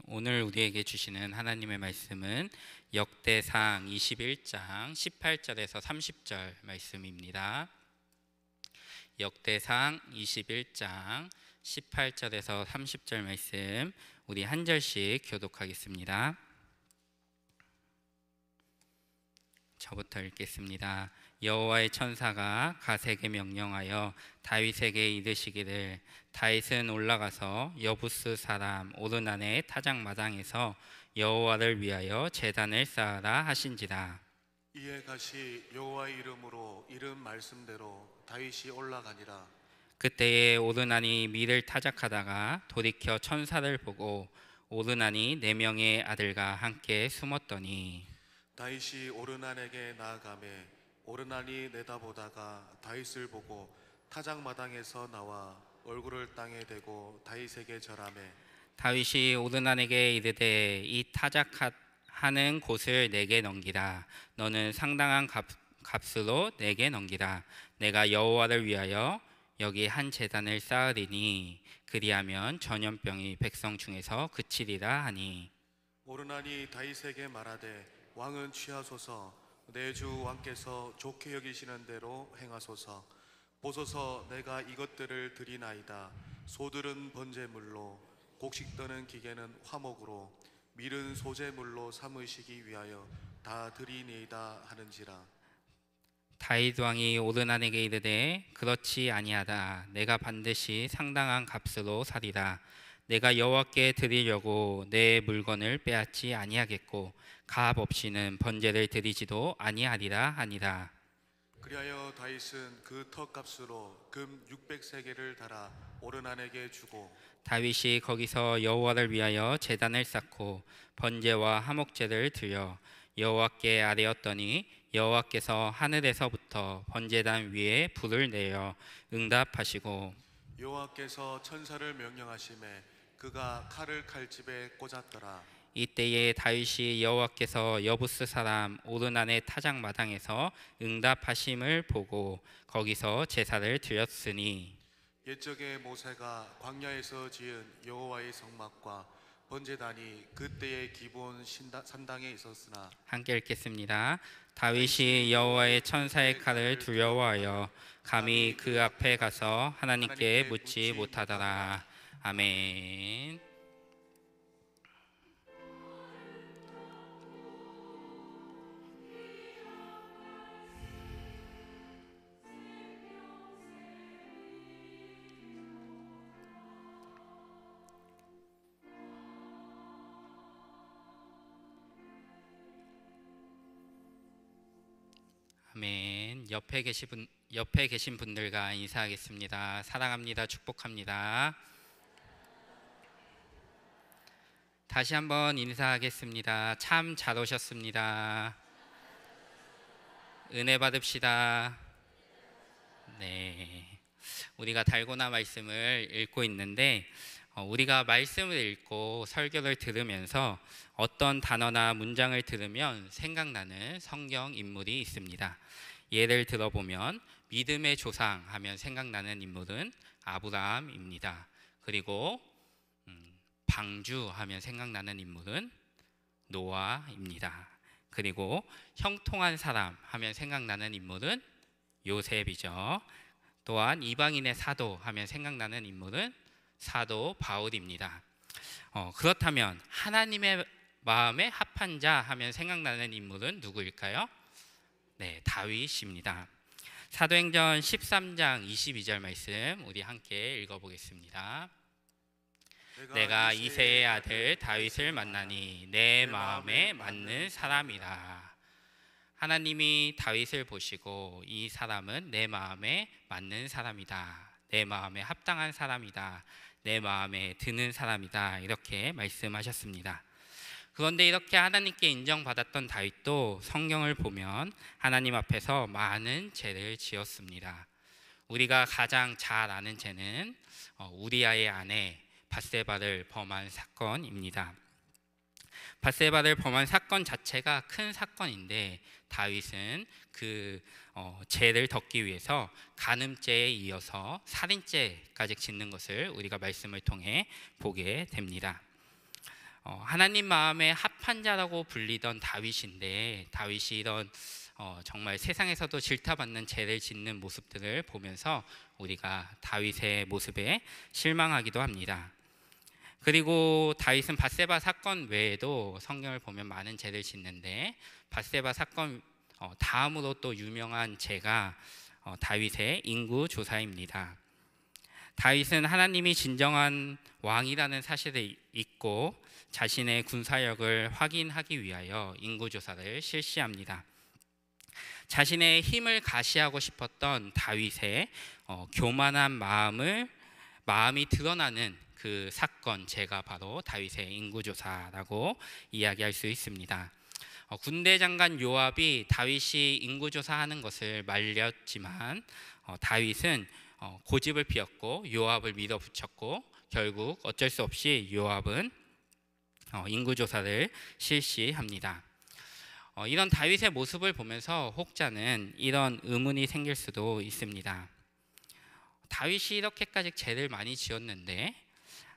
오늘 우리에게 주시는 하나님의 말씀은 역대상 21장 18절에서 30절 말씀입니다. 역대상 21장 18절에서 30절 말씀 우리 한 절씩 교독하겠습니다. 저부터 읽겠습니다. 여호와의 천사가 갓에게 명령하여 다윗에게 이르시기를 다윗은 올라가서 여부스 사람 오르난의 타작마당에서 여호와를 위하여 제단을 쌓으라 하신지라. 이에 갓이 여호와의 이름으로 이른 말씀대로 다윗이 올라가니라. 그때에 오르난이 밀을 타작하다가 돌이켜 천사를 보고 오르난이 4명의 아들과 함께 숨었더니 다윗이 오르난에게 나아가매 오르난이 내다보다가 다윗을 보고 타작마당에서 나와 얼굴을 땅에 대고 다윗에게 절하매 다윗이 오르난에게 이르되 이 타작하는 곳을 내게 넘기라. 너는 상당한 값으로 내게 넘기라. 내가 여호와를 위하여 여기 한 제단을 쌓으리니 그리하면 전염병이 백성 중에서 그치리라 하니 오르난이 다윗에게 말하되 왕은 취하소서. 내 주 왕께서 좋게 여기시는 대로 행하소서. 보소서, 내가 이것들을 드리나이다. 소들은 번제물로, 곡식 떠는 기계는 화목으로, 밀은 소제물로 삼으시기 위하여 다 드리니이다 하는지라. 다윗 왕이 오르난에게 이르되 그렇지 아니하다. 내가 반드시 상당한 값으로 사리라. 내가 여호와께 드리려고 내 물건을 빼앗지 아니하겠고 값 없이는 번제를 드리지도 아니하리라 하니라. 그리하여 다윗은 그 턱값으로 금 600세겔을 달아 오르난에게 주고 다윗이 거기서 여호와를 위하여 제단을 쌓고 번제와 화목제를 드려 여호와께 아뢰었더니 여호와께서 하늘에서부터 번제단 위에 불을 내어 응답하시고 여호와께서 천사를 명령하심에 그가 칼을 칼집에 꽂았더라. 이때에 다윗이 여호와께서 여부스 사람 오르난의 타작마당에서 응답하심을 보고 거기서 제사를 드렸으니 옛적에 모세가 광야에서 지은 여호와의 성막과 번제단이 그때의 기본 산당에 있었으나 함께 읽겠습니다. 다윗이 여호와의 천사의 칼을 두려워하여 감히 그 앞에 가서 하나님께 묻지 못하더라. 아멘. 아멘. 옆에 계신 분들과 인사하겠습니다. 사랑합니다. 축복합니다. 다시 한번 인사하겠습니다. 참 잘 오셨습니다. 은혜 받읍시다. 네. 우리가 달고나 말씀을 읽고 있는데 우리가 말씀을 읽고 설교를 들으면서 어떤 단어나 문장을 들으면 생각나는 성경 인물이 있습니다. 예를 들어보면 믿음의 조상 하면 생각나는 인물은 아브라함입니다. 그리고 방주 하면 생각나는 인물은 노아입니다. 그리고 형통한 사람 하면 생각나는 인물은 요셉이죠. 또한 이방인의 사도 하면 생각나는 인물은 사도 바울입니다. 그렇다면 하나님의 마음에 합한 자 하면 생각나는 인물은 누구일까요? 네, 다윗입니다. 사도행전 13장 22절 말씀 우리 함께 읽어보겠습니다. 내가 이새의 아들 다윗을 만나니 내 마음에 맞는 사람이라. 하나님이 다윗을 보시고 이 사람은 내 마음에 맞는 사람이다. 내 마음에 합당한 사람이다. 내 마음에 드는 사람이다. 이렇게 말씀하셨습니다. 그런데 이렇게 하나님께 인정받았던 다윗도 성경을 보면 하나님 앞에서 많은 죄를 지었습니다. 우리가 가장 잘 아는 죄는 우리아의 아내 밧세바를 범한 사건입니다. 밧세바를 범한 사건 자체가 큰 사건인데 다윗은 그 죄를 덮기 위해서 간음죄에 이어서 살인죄까지 짓는 것을 우리가 말씀을 통해 보게 됩니다. 하나님 마음에 합한 자라고 불리던 다윗인데, 다윗이 이런 정말 세상에서도 질타받는 죄를 짓는 모습들을 보면서 우리가 다윗의 모습에 실망하기도 합니다. 그리고 다윗은 밧세바 사건 외에도 성경을 보면 많은 죄를 짓는데, 밧세바 사건 다음으로 또 유명한 죄가 다윗의 인구조사입니다. 다윗은 하나님이 진정한 왕이라는 사실을 잊고 자신의 군사력을 확인하기 위하여 인구조사를 실시합니다. 자신의 힘을 가시하고 싶었던 다윗의 교만한 마음이 드러나는 그 사건, 죄가 바로 다윗의 인구조사라고 이야기할 수 있습니다. 군대 장관 요압이 다윗이 인구조사하는 것을 말렸지만 다윗은 고집을 피웠고 요압을 밀어붙였고, 결국 어쩔 수 없이 요압은 인구조사를 실시합니다. 이런 다윗의 모습을 보면서 혹자는 이런 의문이 생길 수도 있습니다. 다윗이 이렇게까지 죄를 많이 지었는데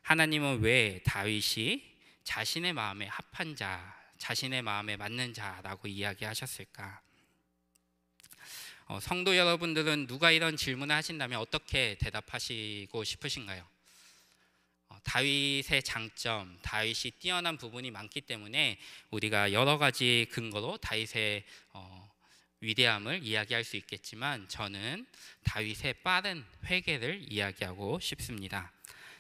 하나님은 왜 다윗이 자신의 마음에 합한 자, 자신의 마음에 맞는 자라고 이야기하셨을까? 성도 여러분들은 누가 이런 질문을 하신다면 어떻게 대답하시고 싶으신가요? 다윗의 장점, 다윗이 뛰어난 부분이 많기 때문에 우리가 여러 가지 근거로 다윗의 위대함을 이야기할 수 있겠지만, 저는 다윗의 빠른 회개를 이야기하고 싶습니다.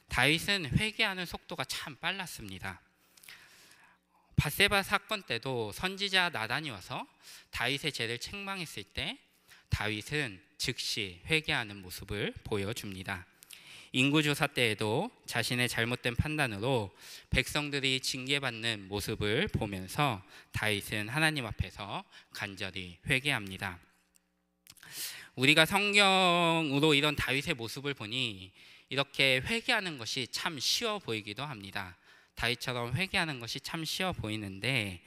다윗은 회개하는 속도가 참 빨랐습니다. 밧세바 사건 때도 선지자 나단이 와서 다윗의 죄를 책망했을 때 다윗은 즉시 회개하는 모습을 보여줍니다. 인구조사 때에도 자신의 잘못된 판단으로 백성들이 징계받는 모습을 보면서 다윗은 하나님 앞에서 간절히 회개합니다. 우리가 성경으로 이런 다윗의 모습을 보니 이렇게 회개하는 것이 참 쉬워 보이기도 합니다. 다윗처럼 회개하는 것이 참 쉬워 보이는데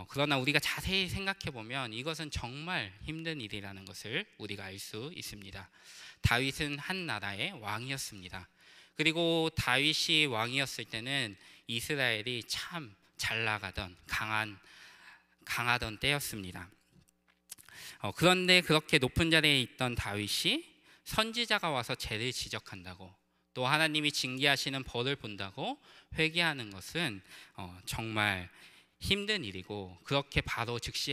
그러나 우리가 자세히 생각해 보면 이것은 정말 힘든 일이라는 것을 우리가 알 수 있습니다. 다윗은 한 나라의 왕이었습니다. 그리고 다윗이 왕이었을 때는 이스라엘이 참 잘 나가던 강하던 때였습니다. 그런데 그렇게 높은 자리에 있던 다윗이 선지자가 와서 죄를 지적한다고, 또 하나님이 징계하시는 벌을 본다고 회개하는 것은 정말 힘든 일이고, 그렇게 바로 즉시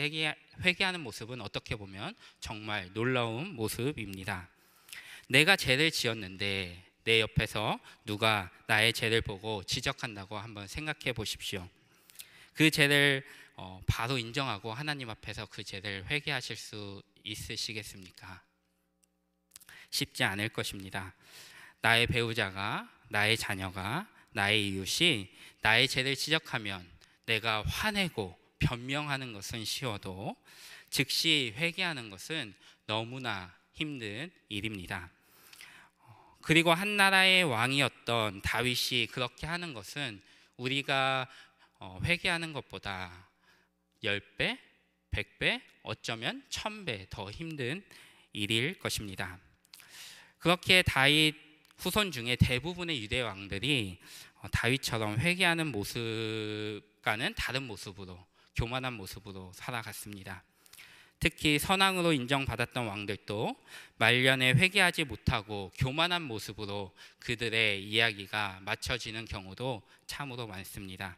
회개하는 모습은 어떻게 보면 정말 놀라운 모습입니다. 내가 죄를 지었는데 내 옆에서 누가 나의 죄를 보고 지적한다고 한번 생각해 보십시오. 그 죄를 바로 인정하고 하나님 앞에서 그 죄를 회개하실 수 있으시겠습니까? 쉽지 않을 것입니다. 나의 배우자가, 나의 자녀가, 나의 이웃이 나의 죄를 지적하면 내가 화내고 변명하는 것은 쉬워도 즉시 회개하는 것은 너무나 힘든 일입니다. 그리고 한 나라의 왕이었던 다윗이 그렇게 하는 것은 우리가 회개하는 것보다 10배, 100배, 어쩌면 1000배 더 힘든 일일 것입니다. 그렇게 다윗 후손 중에 대부분의 유대 왕들이 다윗처럼 회개하는 모습과는 다른 모습으로, 교만한 모습으로 살아갔습니다. 특히 선왕으로 인정받았던 왕들도 말년에 회개하지 못하고 교만한 모습으로 그들의 이야기가 맞춰지는 경우도 참으로 많습니다.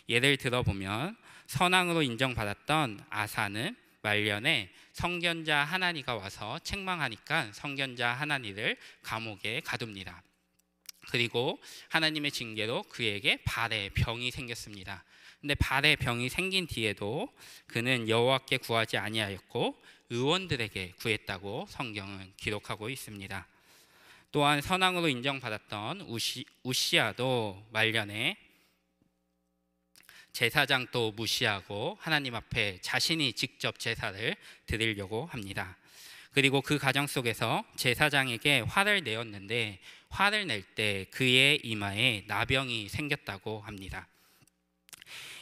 예를 들어보면 선왕으로 인정받았던 아사는 말년에 선견자 하나니가 와서 책망하니까 선견자 하나니를 감옥에 가둡니다. 그리고 하나님의 징계로 그에게 발에 병이 생겼습니다. 근데 발에 병이 생긴 뒤에도 그는 여호와께 구하지 아니하였고 의원들에게 구했다고 성경은 기록하고 있습니다. 또한 선왕으로 인정받았던 우시아도 말년에 제사장도 무시하고 하나님 앞에 자신이 직접 제사를 드리려고 합니다. 그리고 그 과정 속에서 제사장에게 화를 내었는데 화를 낼 때 그의 이마에 나병이 생겼다고 합니다.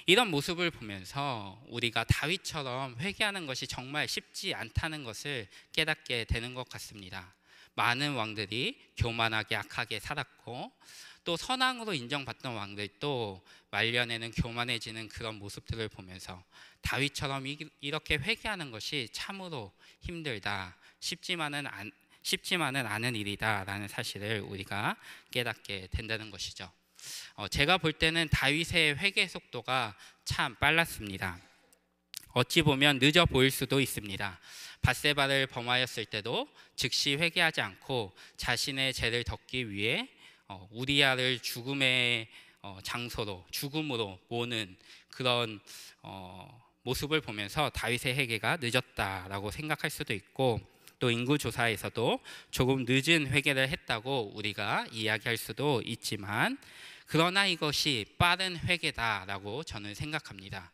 이런 모습을 보면서 우리가 다윗처럼 회개하는 것이 정말 쉽지 않다는 것을 깨닫게 되는 것 같습니다. 많은 왕들이 교만하게 악하게 살았고, 또 선왕으로 인정받던 왕들도 말년에는 교만해지는 그런 모습들을 보면서 다윗처럼 이렇게 회개하는 것이 참으로 힘들다, 쉽지만은 않은 일이다라는 사실을 우리가 깨닫게 된다는 것이죠. 제가 볼 때는 다윗의 회개 속도가 참 빨랐습니다. 어찌 보면 늦어 보일 수도 있습니다. 밧세바를 범하였을 때도 즉시 회개하지 않고 자신의 죄를 덮기 위해 우리아를 죽음의 죽음으로 모는 그런 모습을 보면서 다윗의 회개가 늦었다라고 생각할 수도 있고, 또 인구조사에서도 조금 늦은 회개를 했다고 우리가 이야기할 수도 있지만, 그러나 이것이 빠른 회개다라고 저는 생각합니다.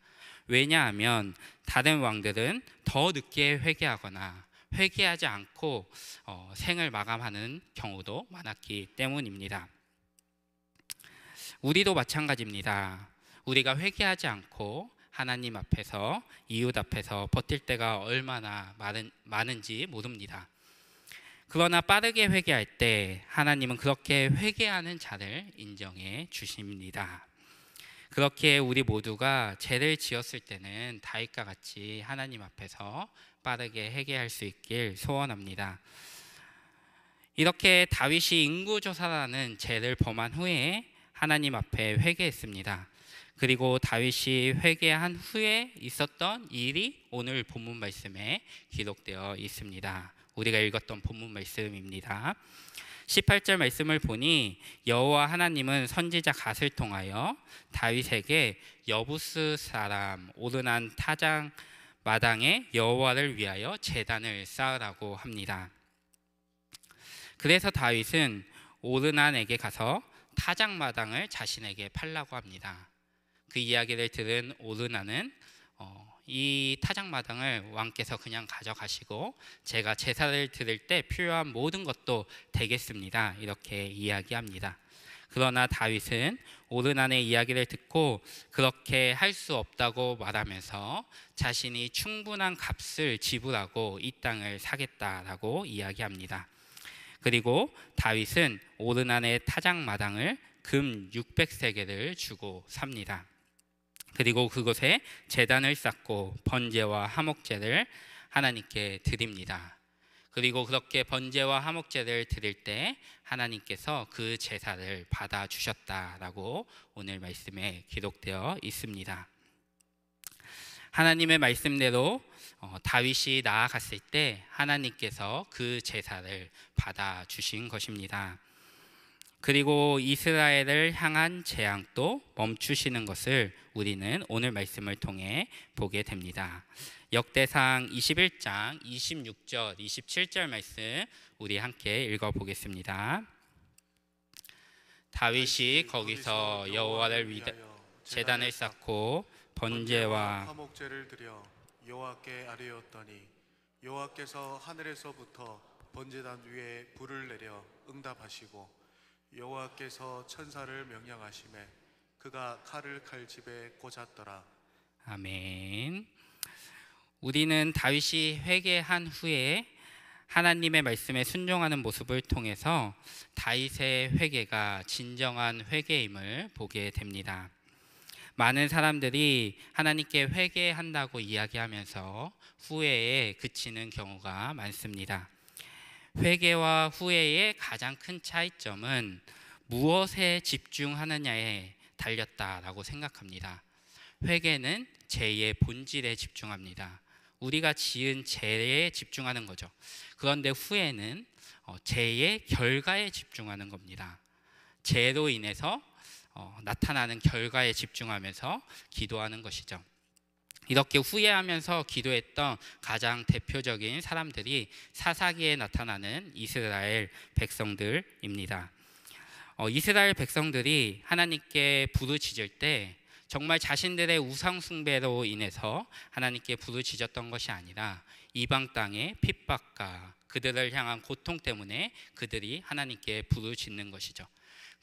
왜냐하면 다른 왕들은 더 늦게 회개하거나 회개하지 않고 생을 마감하는 경우도 많았기 때문입니다. 우리도 마찬가지입니다. 우리가 회개하지 않고 하나님 앞에서, 이웃 앞에서 버틸 때가 얼마나 많은지 모릅니다. 그러나 빠르게 회개할 때 하나님은 그렇게 회개하는 자를 인정해 주십니다. 그렇게 우리 모두가 죄를 지었을 때는 다윗과 같이 하나님 앞에서 빠르게 회개할 수 있길 소원합니다. 이렇게 다윗이 인구조사라는 죄를 범한 후에 하나님 앞에 회개했습니다. 그리고 다윗이 회개한 후에 있었던 일이 오늘 본문 말씀에 기록되어 있습니다. 우리가 읽었던 본문 말씀입니다. 18절 말씀을 보니 여호와 하나님은 선지자 갓을 통하여 다윗에게 여부스 사람 오르난 타작 마당에 여호와를 위하여 제단을 쌓으라고 합니다. 그래서 다윗은 오르난에게 가서 타작 마당을 자신에게 팔라고 합니다. 그 이야기를 들은 오르난은 이 타작 마당을 왕께서 그냥 가져가시고 제가 제사를 드릴 때 필요한 모든 것도 되겠습니다, 이렇게 이야기합니다. 그러나 다윗은 오르난의 이야기를 듣고 그렇게 할 수 없다고 말하면서 자신이 충분한 값을 지불하고 이 땅을 사겠다라고 이야기합니다. 그리고 다윗은 오르난의 타작 마당을 금 600세겔을 주고 삽니다. 그리고 그곳에 제단을 쌓고 번제와 화목제를 하나님께 드립니다. 그리고 그렇게 번제와 화목제를 드릴 때 하나님께서 그 제사를 받아주셨다라고 오늘 말씀에 기록되어 있습니다. 하나님의 말씀대로 다윗이 나아갔을 때 하나님께서 그 제사를 받아주신 것입니다. 그리고 이스라엘을 향한 재앙도 멈추시는 것을 우리는 오늘 말씀을 통해 보게 됩니다. 역대상 21장 26절 27절 말씀 우리 함께 읽어보겠습니다. 다윗이 거기서 여호와를 위하여 제단을 쌓고 번제와 화목제를 드려 여호와께 아뢰었더니 여호와께서 하늘에서부터 번제단 위에 불을 내려 응답하시고 여호와께서 천사를 명령하시매 그가 칼을 칼집에 꽂았더라. 아멘. 우리는 다윗이 회개한 후에 하나님의 말씀에 순종하는 모습을 통해서 다윗의 회개가 진정한 회개임을 보게 됩니다. 많은 사람들이 하나님께 회개한다고 이야기하면서 후회에 그치는 경우가 많습니다. 회개와 후회의 가장 큰 차이점은 무엇에 집중하느냐에 달렸다라고 생각합니다. 회개는 죄의 본질에 집중합니다. 우리가 지은 죄에 집중하는 거죠. 그런데 후회는 죄의 결과에 집중하는 겁니다. 죄로 인해서 나타나는 결과에 집중하면서 기도하는 것이죠. 이렇게 후회하면서 기도했던 가장 대표적인 사람들이 사사기에 나타나는 이스라엘 백성들입니다. 이스라엘 백성들이 하나님께 부르짖을 때 정말 자신들의 우상 숭배로 인해서 하나님께 부르짖었던 것이 아니라 이방 땅의 핍박과 그들을 향한 고통 때문에 그들이 하나님께 부르짖는 것이죠.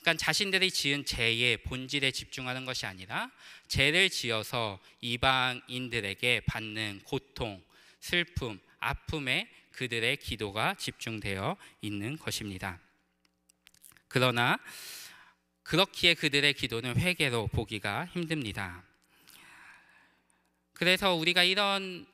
그러니까 자신들이 지은 죄의 본질에 집중하는 것이 아니라 죄를 지어서 이방인들에게 받는 고통, 슬픔, 아픔에 그들의 기도가 집중되어 있는 것입니다. 그러나 그렇기에 그들의 기도는 회개로 보기가 힘듭니다. 그래서 우리가 이런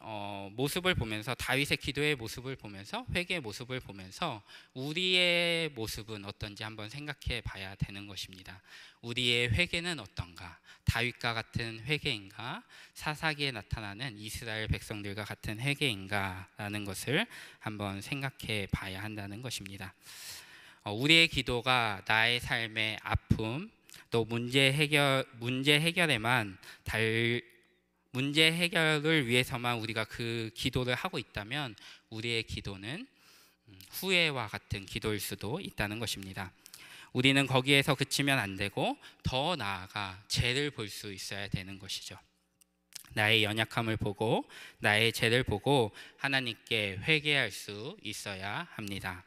모습을 보면서, 다윗의 기도의 모습을 보면서, 회개의 모습을 보면서 우리의 모습은 어떤지 한번 생각해 봐야 되는 것입니다. 우리의 회개는 어떤가? 다윗과 같은 회개인가? 사사기에 나타나는 이스라엘 백성들과 같은 회개인가? 라는 것을 한번 생각해 봐야 한다는 것입니다. 우리의 기도가 나의 삶의 아픔, 또 문제 해결을 위해서만 우리가 그 기도를 하고 있다면 우리의 기도는 후회와 같은 기도일 수도 있다는 것입니다. 우리는 거기에서 그치면 안 되고 더 나아가 죄를 볼 수 있어야 되는 것이죠. 나의 연약함을 보고 나의 죄를 보고 하나님께 회개할 수 있어야 합니다.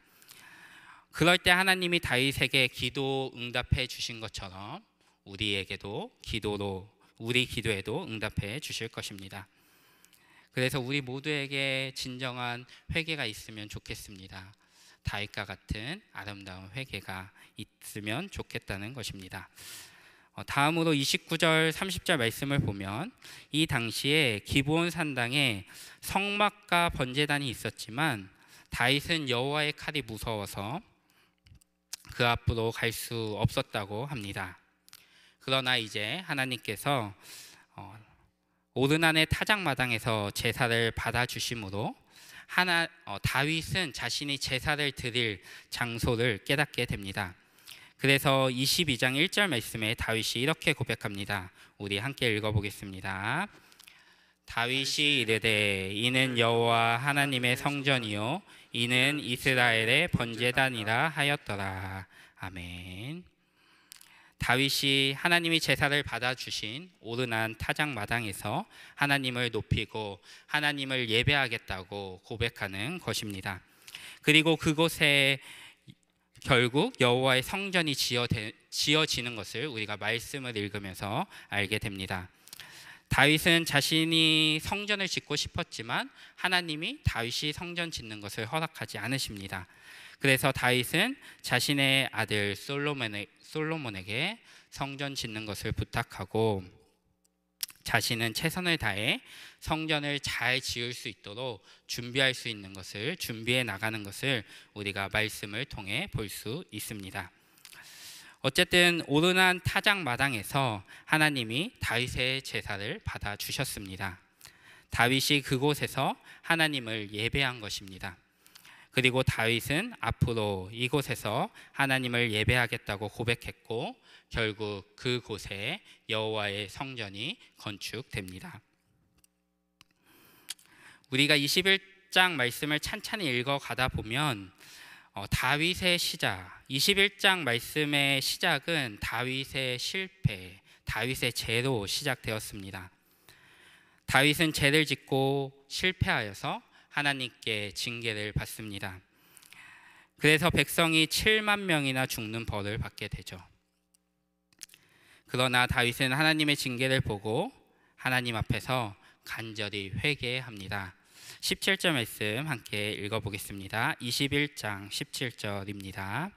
그럴 때 하나님이 다윗에게 기도 응답해 주신 것처럼 우리에게도 우리 기도에도 응답해 주실 것입니다. 그래서 우리 모두에게 진정한 회개가 있으면 좋겠습니다. 다윗과 같은 아름다운 회개가 있으면 좋겠다는 것입니다. 다음으로 29절 30절 말씀을 보면, 이 당시에 기브온 산당에 성막과 번제단이 있었지만 다윗은 여호와의 칼이 무서워서 그 앞으로 갈 수 없었다고 합니다. 그러나 이제 하나님께서 오르난의 타작마당에서 제사를 받아주심으로 다윗은 자신이 제사를 드릴 장소를 깨닫게 됩니다. 그래서 22장 1절 말씀에 다윗이 이렇게 고백합니다. 우리 함께 읽어보겠습니다. 다윗이 이르되 이는 여호와 하나님의 성전이요 이는 이스라엘의 번제단이라 하였더라. 아멘. 다윗이 하나님이 제사를 받아주신 오르난 타작마당에서 하나님을 높이고 하나님을 예배하겠다고 고백하는 것입니다. 그리고 그곳에 결국 여호와의 성전이 지어지는 것을 우리가 말씀을 읽으면서 알게 됩니다. 다윗은 자신이 성전을 짓고 싶었지만 하나님이 다윗이 성전 짓는 것을 허락하지 않으십니다. 그래서 다윗은 자신의 아들 솔로몬에게 성전 짓는 것을 부탁하고 자신은 최선을 다해 성전을 잘 지을 수 있도록 준비할 수 있는 것을 준비해 나가는 것을 우리가 말씀을 통해 볼 수 있습니다. 어쨌든 오르난 타작마당에서 하나님이 다윗의 제사를 받아주셨습니다. 다윗이 그곳에서 하나님을 예배한 것입니다. 그리고 다윗은 앞으로 이곳에서 하나님을 예배하겠다고 고백했고 결국 그곳에 여호와의 성전이 건축됩니다. 우리가 21장 말씀을 찬찬히 읽어가다 보면 다윗의 시작, 21장 말씀의 시작은 다윗의 실패, 다윗의 죄로 시작되었습니다. 다윗은 죄를 짓고 실패하여서 하나님께 징계를 받습니다. 그래서 백성이 7만 명이나 죽는 벌을 받게 되죠. 그러나 다윗은 하나님의 징계를 보고 하나님 앞에서 간절히 회개합니다. 17절 말씀 함께 읽어보겠습니다. 21장 17절입니다.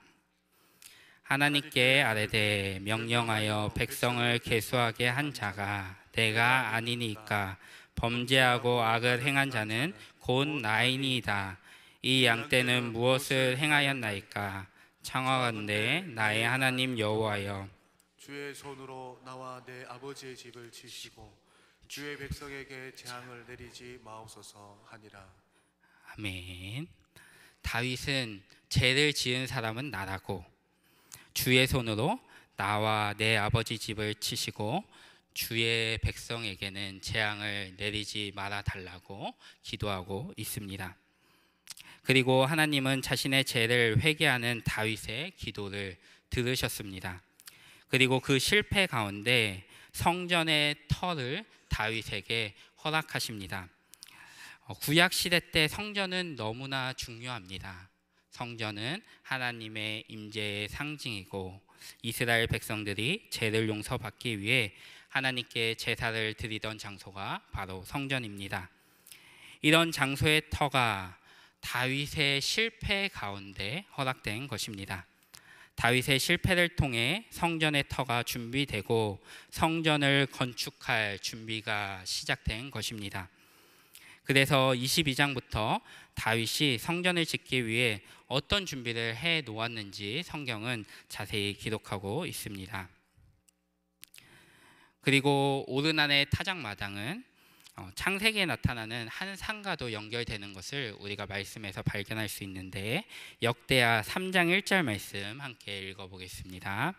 하나님께 아뢰되 명령하여 백성을 계수하게 한 자가 내가 아니니까 범죄하고 악을 행한 자는 곧 나이니이다. 이 양떼는 무엇을 행하였나이까? 청하건대 나의 하나님 여호와여, 주의 손으로 나와 내 아버지의 집을 치시고 주의 백성에게 재앙을 내리지 마옵소서 하니라. 아멘. 다윗은 죄를 지은 사람은 나라고 주의 손으로 나와 내 아버지 집을 치시고 주의 백성에게는 재앙을 내리지 말아 달라고 기도하고 있습니다. 그리고 하나님은 자신의 죄를 회개하는 다윗의 기도를 들으셨습니다. 그리고 그 실패 가운데 성전의 터를 다윗에게 허락하십니다. 구약 시대 때 성전은 너무나 중요합니다. 성전은 하나님의 임재의 상징이고 이스라엘 백성들이 죄를 용서받기 위해 하나님께 제사를 드리던 장소가 바로 성전입니다. 이런 장소의 터가 다윗의 실패 가운데 허락된 것입니다. 다윗의 실패를 통해 성전의 터가 준비되고 성전을 건축할 준비가 시작된 것입니다. 그래서 22장부터 다윗이 성전을 짓기 위해 어떤 준비를 해 놓았는지 성경은 자세히 기록하고 있습니다. 그리고 오르난의 타작마당은 창세기에 나타나는 한 산과도 연결되는 것을 우리가 말씀에서 발견할 수 있는데, 역대하 3장 1절 말씀 함께 읽어보겠습니다.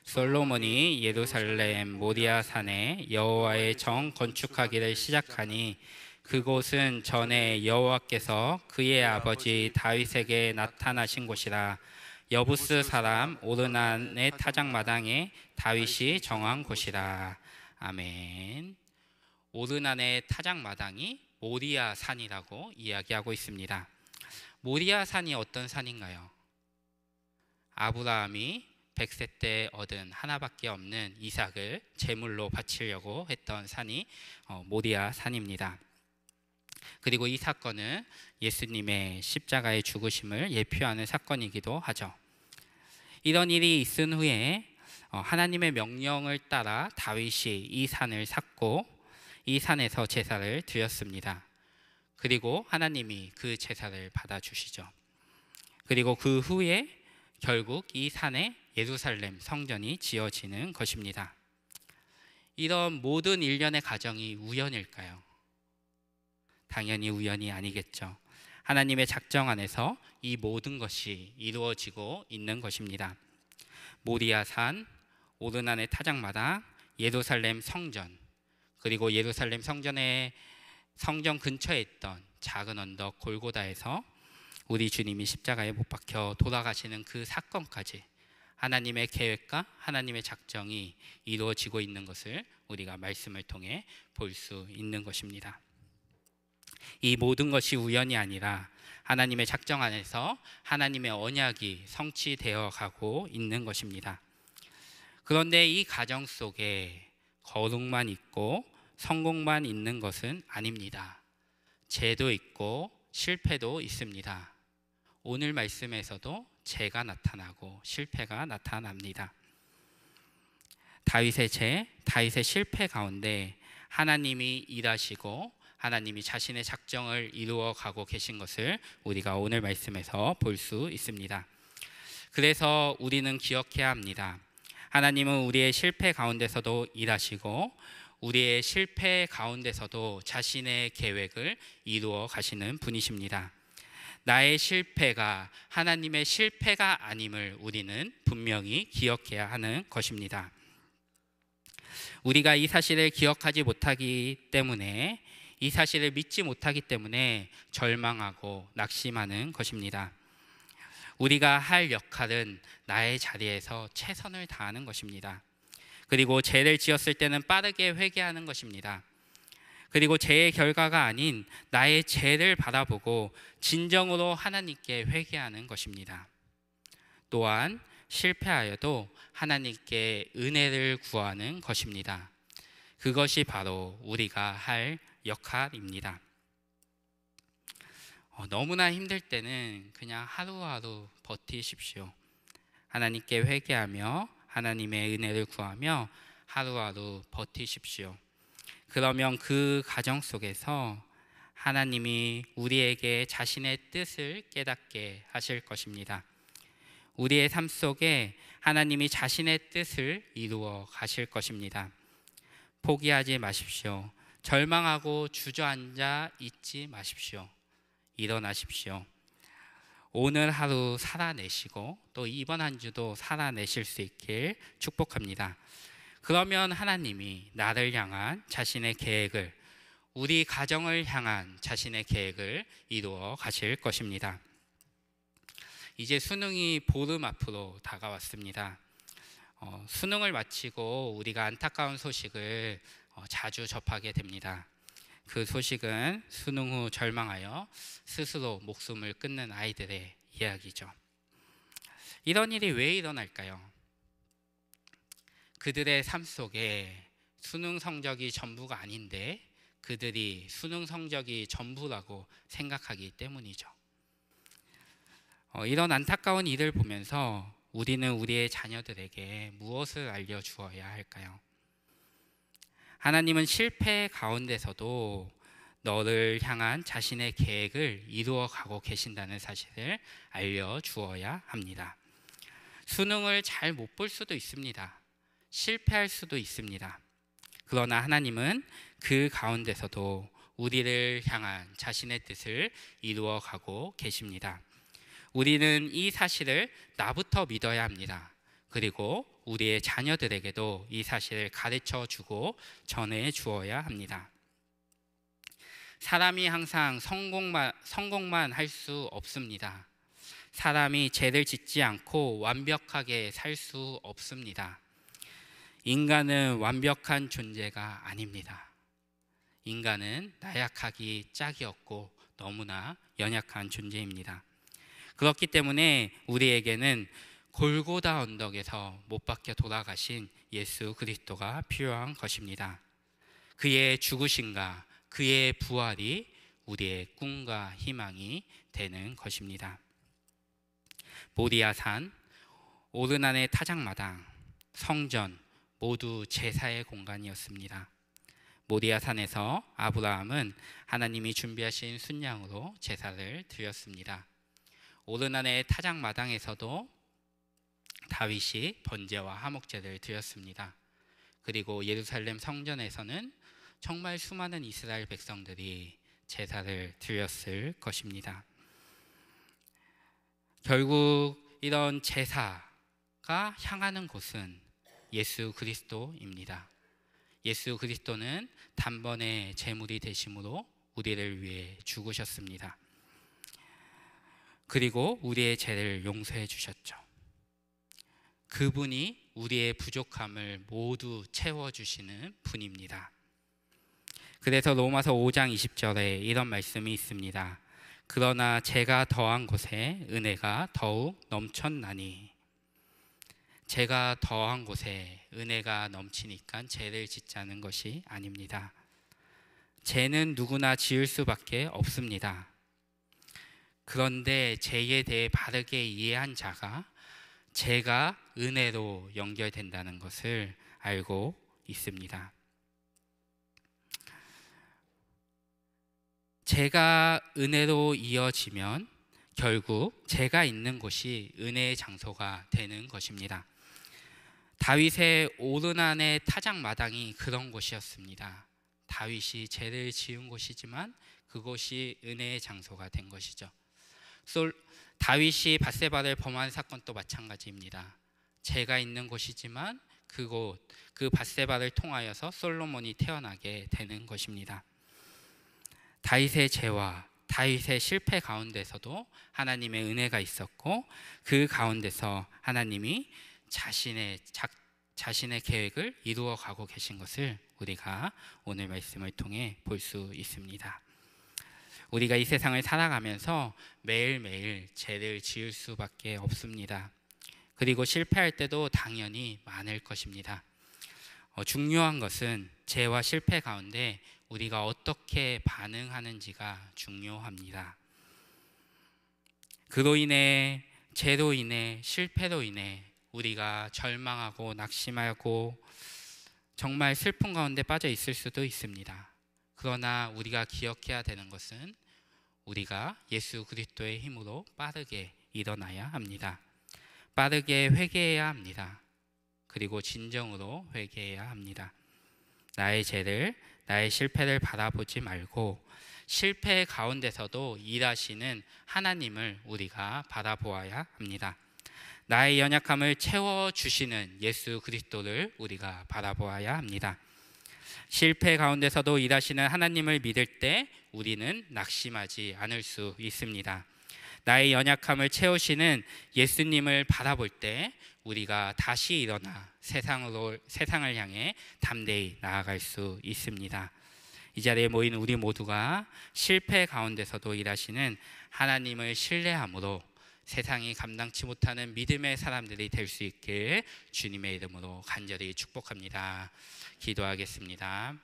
솔로몬이 예루살렘 모리아 산에 여호와의 정 건축하기를 시작하니 그곳은 전에 여호와께서 그의 아버지 다윗에게 나타나신 곳이라. 여부스 사람 오르난의 타작마당에 다윗이 정한 곳이라. 아멘. 오르난의 타작마당이 모리아 산이라고 이야기하고 있습니다. 모리아 산이 어떤 산인가요? 아브라함이 100세 때 얻은 하나밖에 없는 이삭을 제물로 바치려고 했던 산이 모리아 산입니다. 그리고 이 사건은 예수님의 십자가의 죽으심을 예표하는 사건이기도 하죠. 이런 일이 있은 후에 하나님의 명령을 따라 다윗이 이 산을 샀고 이 산에서 제사를 드렸습니다. 그리고 하나님이 그 제사를 받아주시죠. 그리고 그 후에 결국 이 산에 예루살렘 성전이 지어지는 것입니다. 이런 모든 일련의 과정이 우연일까요? 당연히 우연이 아니겠죠. 하나님의 작정 안에서 이 모든 것이 이루어지고 있는 것입니다. 모리아 산, 오르난의 타작마당, 예루살렘 성전, 그리고 예루살렘 성전의 성전 근처에 있던 작은 언덕 골고다에서 우리 주님이 십자가에 못 박혀 돌아가시는 그 사건까지 하나님의 계획과 하나님의 작정이 이루어지고 있는 것을 우리가 말씀을 통해 볼 수 있는 것입니다. 이 모든 것이 우연이 아니라 하나님의 작정 안에서 하나님의 언약이 성취되어 가고 있는 것입니다. 그런데 이 과정 속에 거룩만 있고 성공만 있는 것은 아닙니다. 죄도 있고 실패도 있습니다. 오늘 말씀에서도 죄가 나타나고 실패가 나타납니다. 다윗의 죄, 다윗의 실패 가운데 하나님이 일하시고 하나님이 자신의 작정을 이루어 가고 계신 것을 우리가 오늘 말씀에서 볼 수 있습니다. 그래서 우리는 기억해야 합니다. 하나님은 우리의 실패 가운데서도 일하시고 우리의 실패 가운데서도 자신의 계획을 이루어 가시는 분이십니다. 나의 실패가 하나님의 실패가 아님을 우리는 분명히 기억해야 하는 것입니다. 우리가 이 사실을 기억하지 못하기 때문에, 이 사실을 믿지 못하기 때문에 절망하고 낙심하는 것입니다. 우리가 할 역할은 나의 자리에서 최선을 다하는 것입니다. 그리고 죄를 지었을 때는 빠르게 회개하는 것입니다. 그리고 죄의 결과가 아닌 나의 죄를 바라보고 진정으로 하나님께 회개하는 것입니다. 또한 실패하여도 하나님께 은혜를 구하는 것입니다. 그것이 바로 우리가 할 역할입니다. 너무나 힘들 때는 그냥 하루하루 버티십시오. 하나님께 회개하며 하나님의 은혜를 구하며 하루하루 버티십시오. 그러면 그 과정 속에서 하나님이 우리에게 자신의 뜻을 깨닫게 하실 것입니다. 우리의 삶 속에 하나님이 자신의 뜻을 이루어 가실 것입니다. 포기하지 마십시오. 절망하고 주저앉아 있지 마십시오. 일어나십시오. 오늘 하루 살아내시고 또 이번 한 주도 살아내실 수 있길 축복합니다. 그러면 하나님이 나를 향한 자신의 계획을, 우리 가정을 향한 자신의 계획을 이루어 가실 것입니다. 이제 수능이 보름 앞으로 다가왔습니다. 수능을 마치고 우리가 안타까운 소식을 자주 접하게 됩니다. 그 소식은 수능 후 절망하여 스스로 목숨을 끊는 아이들의 이야기죠. 이런 일이 왜 일어날까요? 그들의 삶 속에 수능 성적이 전부가 아닌데 그들이 수능 성적이 전부라고 생각하기 때문이죠. 이런 안타까운 일을 보면서 우리는 우리의 자녀들에게 무엇을 알려주어야 할까요? 하나님은 실패 가운데서도 너를 향한 자신의 계획을 이루어 가고 계신다는 사실을 알려주어야 합니다. 수능을 잘 못 볼 수도 있습니다. 실패할 수도 있습니다. 그러나 하나님은 그 가운데서도 우리를 향한 자신의 뜻을 이루어 가고 계십니다. 우리는 이 사실을 나부터 믿어야 합니다. 그리고 우리의 자녀들에게도 이 사실을 가르쳐 주고 전해 주어야 합니다. 사람이 항상 성공만 할 수 없습니다. 사람이 죄를 짓지 않고 완벽하게 살 수 없습니다. 인간은 완벽한 존재가 아닙니다. 인간은 나약하기 짝이었고 너무나 연약한 존재입니다. 그렇기 때문에 우리에게는 골고다 언덕에서 못 박혀 돌아가신 예수 그리스도가 필요한 것입니다. 그의 죽으심과 그의 부활이 우리의 꿈과 희망이 되는 것입니다. 모리아산, 오르난의 타작마당, 성전 모두 제사의 공간이었습니다. 모리아산에서 아브라함은 하나님이 준비하신 순양으로 제사를 드렸습니다. 오르난의 타작마당에서도 다윗이 번제와 화목제를 드렸습니다. 그리고 예루살렘 성전에서는 정말 수많은 이스라엘 백성들이 제사를 드렸을 것입니다. 결국 이런 제사가 향하는 곳은 예수 그리스도입니다. 예수 그리스도는 단번에 제물이 되심으로 우리를 위해 죽으셨습니다. 그리고 우리의 죄를 용서해 주셨죠. 그분이 우리의 부족함을 모두 채워주시는 분입니다. 그래서 로마서 5장 20절에 이런 말씀이 있습니다. 그러나 제가 더한 곳에 은혜가 더욱 넘쳤나니. 제가 더한 곳에 은혜가 넘치니까 죄를 짓자는 것이 아닙니다. 죄는 누구나 지을 수밖에 없습니다. 그런데 죄에 대해 바르게 이해한 자가 죄가 은혜로 연결된다는 것을 알고 있습니다. 죄가 은혜로 이어지면 결국 죄가 있는 곳이 은혜의 장소가 되는 것입니다. 다윗의 오르난의 타작마당이 그런 곳이었습니다. 다윗이 죄를 지은 곳이지만 그곳이 은혜의 장소가 된 것이죠. 다윗이 밧세바를 범한 사건도 마찬가지입니다. 죄가 있는 곳이지만 그곳, 그 밧세바를 통하여서 솔로몬이 태어나게 되는 것입니다. 다윗의 죄와 다윗의 실패 가운데서도 하나님의 은혜가 있었고 그 가운데서 하나님이 자신의 계획을 이루어 가고 계신 것을 우리가 오늘 말씀을 통해 볼 수 있습니다. 우리가 이 세상을 살아가면서 매일매일 죄를 지을 수밖에 없습니다. 그리고 실패할 때도 당연히 많을 것입니다. 중요한 것은 죄와 실패 가운데 우리가 어떻게 반응하는지가 중요합니다. 그로 인해, 죄로 인해, 실패로 인해 우리가 절망하고 낙심하고 정말 슬픔 가운데 빠져 있을 수도 있습니다. 그러나 우리가 기억해야 되는 것은 우리가 예수 그리스도의 힘으로 빠르게 일어나야 합니다. 빠르게 회개해야 합니다. 그리고 진정으로 회개해야 합니다. 나의 죄를, 나의 실패를 바라보지 말고 실패 가운데서도 일하시는 하나님을 우리가 바라보아야 합니다. 나의 연약함을 채워주시는 예수 그리스도를 우리가 바라보아야 합니다. 실패 가운데서도 일하시는 하나님을 믿을 때 우리는 낙심하지 않을 수 있습니다. 나의 연약함을 채우시는 예수님을 바라볼 때 우리가 다시 일어나 세상을 향해 담대히 나아갈 수 있습니다. 이 자리에 모인 우리 모두가 실패 가운데서도 일하시는 하나님을 신뢰함으로 세상이 감당치 못하는 믿음의 사람들이 될 수 있길 주님의 이름으로 간절히 축복합니다. 기도하겠습니다.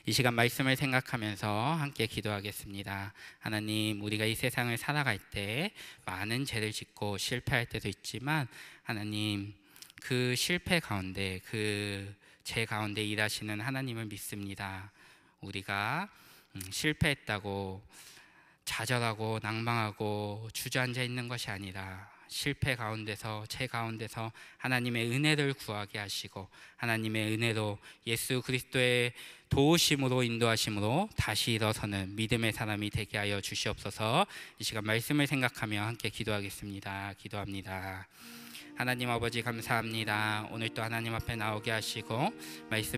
이 시간 말씀을 생각하면서 함께 기도하겠습니다. 하나님, 우리가 이 세상을 살아갈 때 많은 죄를 짓고 실패할 때도 있지만 하나님, 그 실패 가운데, 그 죄 가운데 일하시는 하나님을 믿습니다. 우리가 실패했다고 좌절하고 낭망하고 주저앉아 있는 것이 아니라 실패 가운데서, 죄 가운데서 하나님의 은혜를 구하게 하시고 하나님의 은혜로 예수 그리스도의 도우심으로 인도하심으로 다시 일어서는 믿음의 사람이 되게 하여 주시옵소서. 이 시간 말씀을 생각하며 함께 기도하겠습니다. 기도합니다. 하나님 아버지 감사합니다. 오늘 또 하나님 앞에 나오게 하시고 말씀